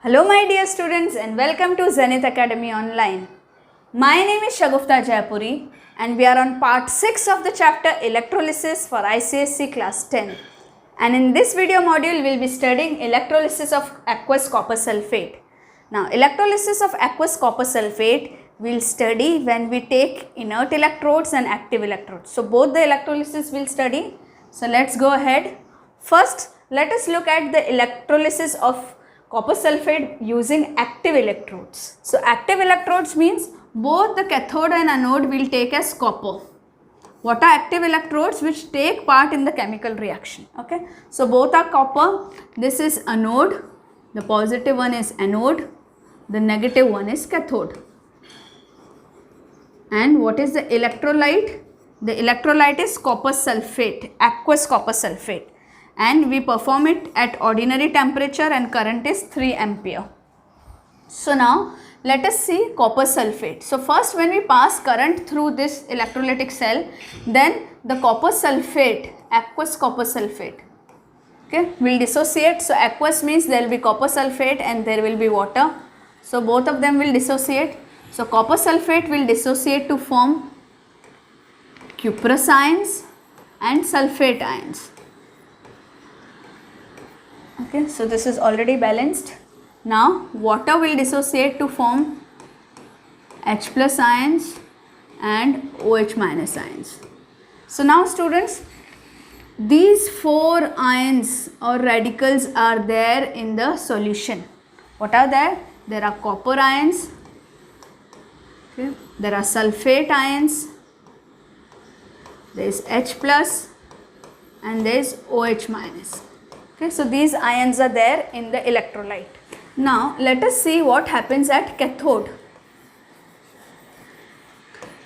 Hello my dear students and welcome to Zenith Academy Online. My name is Shagufta Jaipuri and we are on part 6 of the chapter Electrolysis for ICSE class 10. And in this video module we will be studying electrolysis of aqueous copper sulfate. Now electrolysis of aqueous copper sulfate we will study when we take inert electrodes and active electrodes. So both the electrolysis we will study. So let's go ahead. First let us look at the electrolysis of copper sulfate using active electrodes. So active electrodes means both the cathode and anode will take as copper. What are active electrodes? Which take part in the chemical reaction. Okay. So both are copper. This is anode. The positive one is anode. The negative one is cathode. And what is the electrolyte? The electrolyte is copper sulfate, aqueous copper sulfate. And we perform it at ordinary temperature and current is 3 ampere. So now let us see copper sulfate. So first when we pass current through this electrolytic cell, then the copper sulfate, aqueous copper sulfate, okay, will dissociate. So aqueous means there will be copper sulfate and there will be water. So both of them will dissociate. So copper sulfate will dissociate to form cuprous ions and sulfate ions. Okay, so this is already balanced. Now water will dissociate to form H plus ions and OH minus ions. So now students, these 4 ions or radicals are there in the solution. What are there? There are copper ions, okay, there are sulfate ions, there is H plus and there is OH minus. Okay, so these ions are there in the electrolyte. Now let us see what happens at cathode.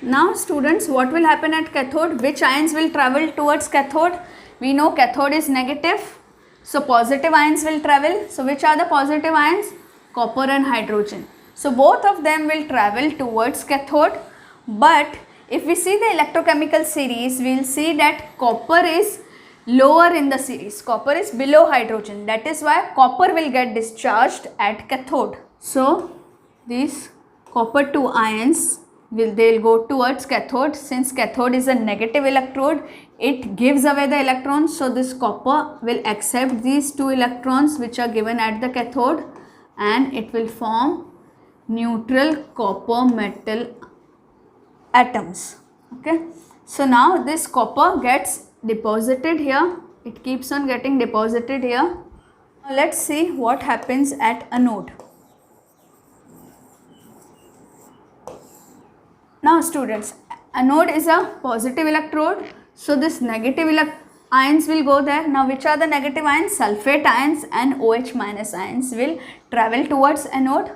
Now students, what will happen at cathode? Which ions will travel towards cathode? We know cathode is negative, so positive ions will travel. So which are the positive ions? Copper and hydrogen. So both of them will travel towards cathode. But if we see the electrochemical series, we will see that copper is lower in the series. Copper is below hydrogen. That is why copper will get discharged at cathode. So these copper 2 ions they'll go towards cathode. Since cathode is a negative electrode, it gives away the electrons. So this copper will accept these 2 electrons which are given at the cathode and it will form neutral copper metal atoms. Okay. So now this copper gets deposited here, it keeps on getting deposited here. Now let's see what happens at anode. Now students, anode is a positive electrode, so this negative ions will go there. Now which are the negative ions? Sulfate ions and OH minus ions will travel towards anode,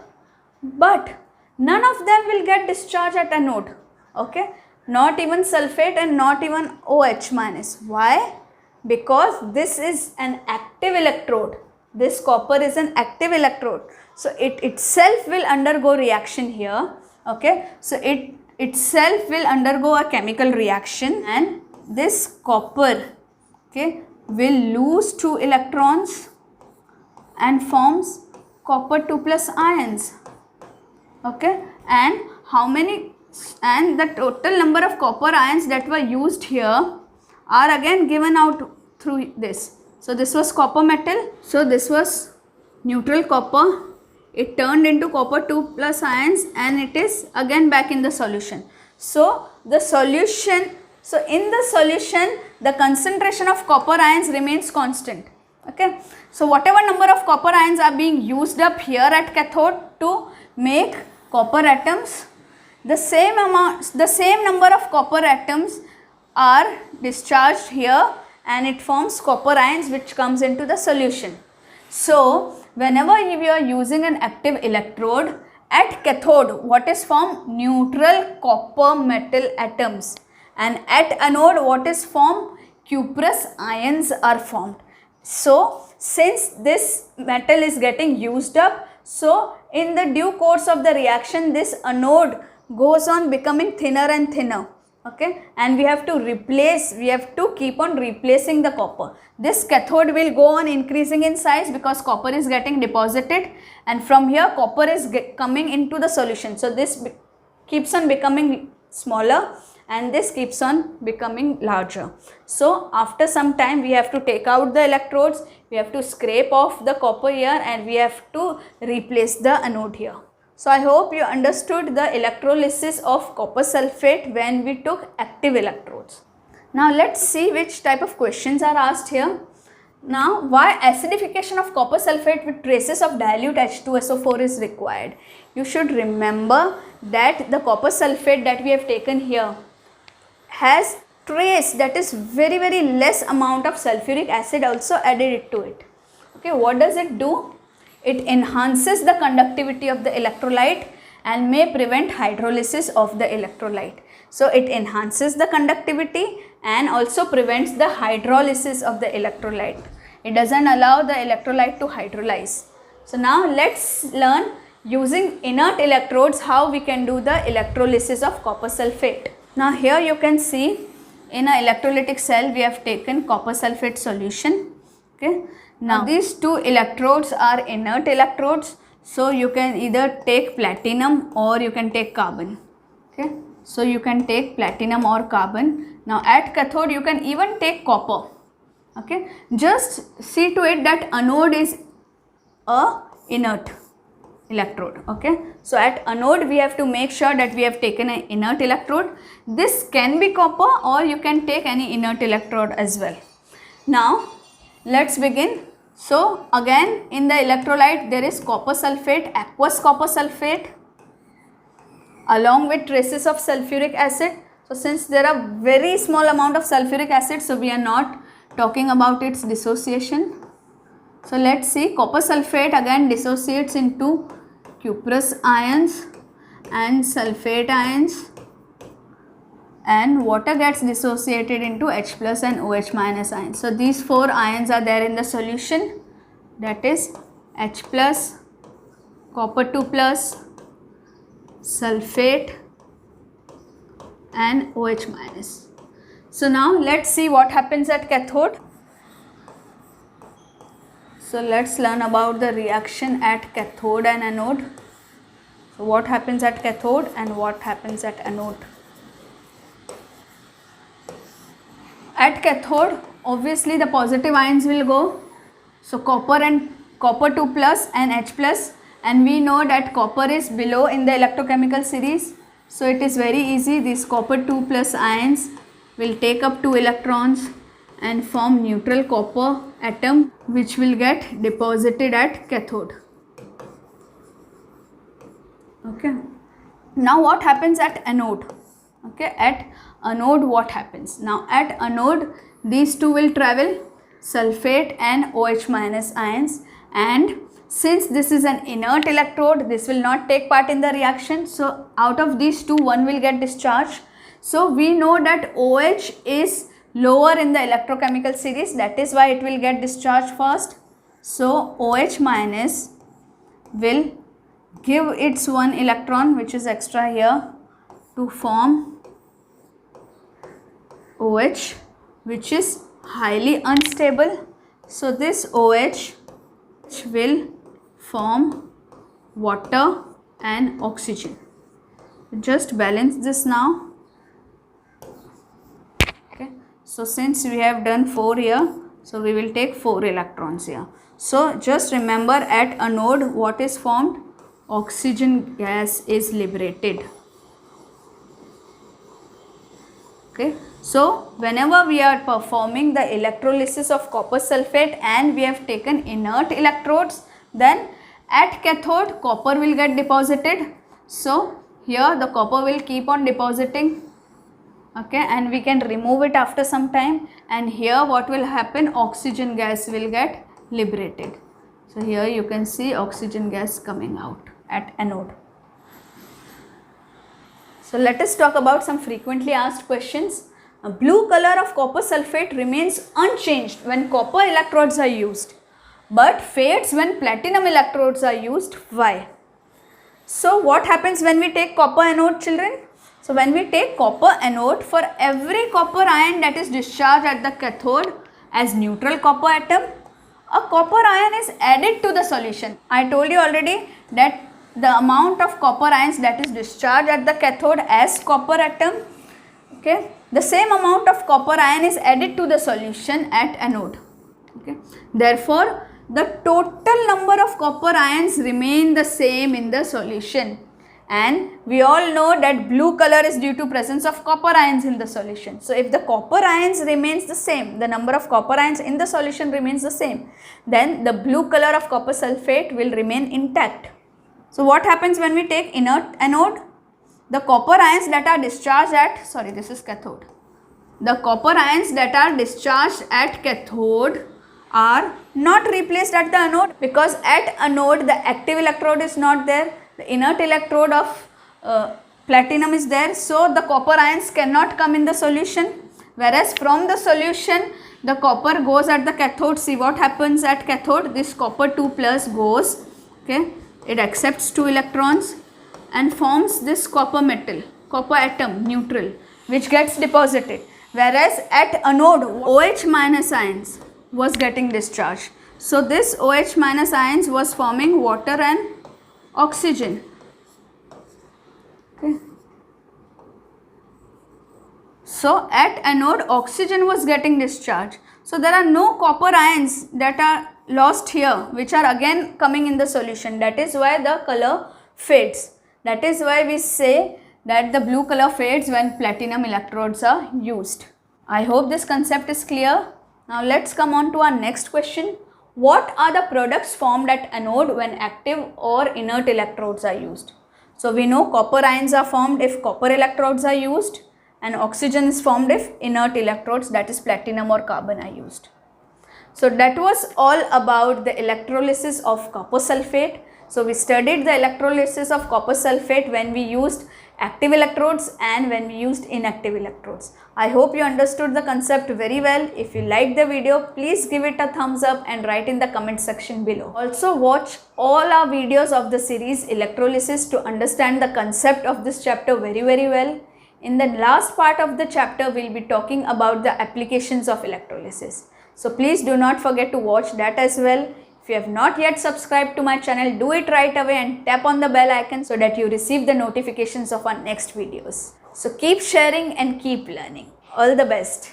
but none of them will get discharged at anode. Okay. Not even sulfate and not even OH minus. Why? Because this is an active electrode. This copper is an active electrode. So it itself will undergo reaction here. Okay. So it itself will undergo a chemical reaction and this copper, okay, will lose 2 electrons and forms copper 2 plus ions. Okay. And how many? And the total number of copper ions that were used here are again given out through this. So this was copper metal. So this was neutral copper. It turned into copper 2 plus ions and it is again back in the solution. So the solution, so in the solution the concentration of copper ions remains constant. Okay. So whatever number of copper ions are being used up here at cathode to make copper atoms, the same number of copper atoms are discharged here and it forms copper ions which comes into the solution. So whenever we are using an active electrode at cathode, what is formed? Neutral copper metal atoms, and at anode what is formed? Cuprous ions are formed. So since this metal is getting used up, so in the due course of the reaction this anode goes on becoming thinner and thinner. okay, and we have to keep on replacing the copper. This cathode will go on increasing in size because copper is getting deposited, and from here copper is coming into the solution. So this keeps on becoming smaller and this keeps on becoming larger. So after some time we have to take out the electrodes, we have to scrape off the copper here, and we have to replace the anode here. So I hope you understood the electrolysis of copper sulfate when we took active electrodes. Now let's see which type of questions are asked here. Now, why acidification of copper sulfate with traces of dilute H2SO4 is required? You should remember that the copper sulfate that we have taken here has trace, that is very less amount of sulfuric acid also added to it. Okay, what does it do? It enhances the conductivity of the electrolyte and may prevent hydrolysis of the electrolyte. So it enhances the conductivity and also prevents the hydrolysis of the electrolyte. It doesn't allow the electrolyte to hydrolyze. So now let's learn using inert electrodes how we can do the electrolysis of copper sulfate. Now here you can see in an electrolytic cell we have taken copper sulfate solution. Okay. Now these two electrodes are inert electrodes, so you can either take platinum or you can take carbon. Okay, so you can take platinum or carbon. Now at cathode you can even take copper. Okay, just see to it that anode is a inert electrode. Okay, so at anode we have to make sure that we have taken an inert electrode. This can be copper or you can take any inert electrode as well. Now let's begin. So again in the electrolyte there is copper sulfate, aqueous copper sulfate along with traces of sulfuric acid. So since there are very small amount of sulfuric acid, so we are not talking about its dissociation. So let's see, copper sulfate again dissociates into cuprous ions and sulfate ions, and water gets dissociated into H plus and OH minus ions. So these four ions are there in the solution, that is H plus, copper 2 plus, sulfate and OH minus. So now let's see what happens at cathode. So let's learn about the reaction at cathode and anode. So what happens at cathode and what happens at anode. At cathode, obviously the positive ions will go. So copper 2 plus and H plus, and we know that copper is below in the electrochemical series. So it is very easy, these copper 2 plus ions will take up 2 electrons and form neutral copper atom which will get deposited at cathode. Okay. Now what happens at anode? Okay, at anode what happens? Now at anode these two will travel, sulfate and OH minus ions, and since this is an inert electrode, this will not take part in the reaction. So out of these two, one will get discharged. So we know that OH is lower in the electrochemical series, that is why it will get discharged first. So OH minus will give its one electron which is extra here to form OH, which is highly unstable. So this OH will form water and oxygen. Just balance this now. Okay, so since we have done 4 here, so we will take 4 electrons here. So just remember at anode what is formed? Oxygen gas is liberated. Okay, so whenever we are performing the electrolysis of copper sulfate and we have taken inert electrodes, then at cathode copper will get deposited. So here the copper will keep on depositing. Okay, and we can remove it after some time, and here what will happen? Oxygen gas will get liberated. So here you can see oxygen gas coming out at anode. So let us talk about some frequently asked questions. A blue color of copper sulfate remains unchanged when copper electrodes are used, but fades when platinum electrodes are used. Why? So what happens when we take copper anode, children? So when we take copper anode, for every copper ion that is discharged at the cathode as neutral copper atom, a copper ion is added to the solution. I told you already that the amount of copper ions that is discharged at the cathode as copper atom, okay, the same amount of copper ion is added to the solution at anode. Okay. Therefore, the total number of copper ions remain the same in the solution. And we all know that blue color is due to presence of copper ions in the solution. So if the copper ions remains the same, the number of copper ions in the solution remains the same, then the blue color of copper sulfate will remain intact. So what happens when we take inert anode? The copper ions that are discharged at, sorry, this is cathode. The copper ions that are discharged at cathode are not replaced at the anode, because at anode the active electrode is not there. The inert electrode of platinum is there, so the copper ions cannot come in the solution, whereas from the solution the copper goes at the cathode. See what happens at cathode, this copper 2 plus goes, okay, it accepts 2 electrons and forms this copper metal, copper atom neutral, which gets deposited, whereas at anode OH minus ions was getting discharged. So this OH minus ions was forming water and oxygen. Okay. So at anode oxygen was getting discharged. So there are no copper ions that are lost here, which are again coming in the solution. That is why the color fades. That is why we say that the blue color fades when platinum electrodes are used. I hope this concept is clear. Now let's come on to our next question. What are the products formed at anode when active or inert electrodes are used? So we know copper ions are formed if copper electrodes are used, and oxygen is formed if inert electrodes, that is platinum or carbon, are used. So that was all about the electrolysis of copper sulfate. So we studied the electrolysis of copper sulfate when we used active electrodes and when we used inactive electrodes. I hope you understood the concept very well. If you liked the video, please give it a thumbs up and write in the comment section below. Also watch all our videos of the series electrolysis to understand the concept of this chapter very well. In the last part of the chapter, we will be talking about the applications of electrolysis. So please do not forget to watch that as well. If you have not yet subscribed to my channel, do it right away and tap on the bell icon so that you receive the notifications of our next videos. So keep sharing and keep learning. All the best.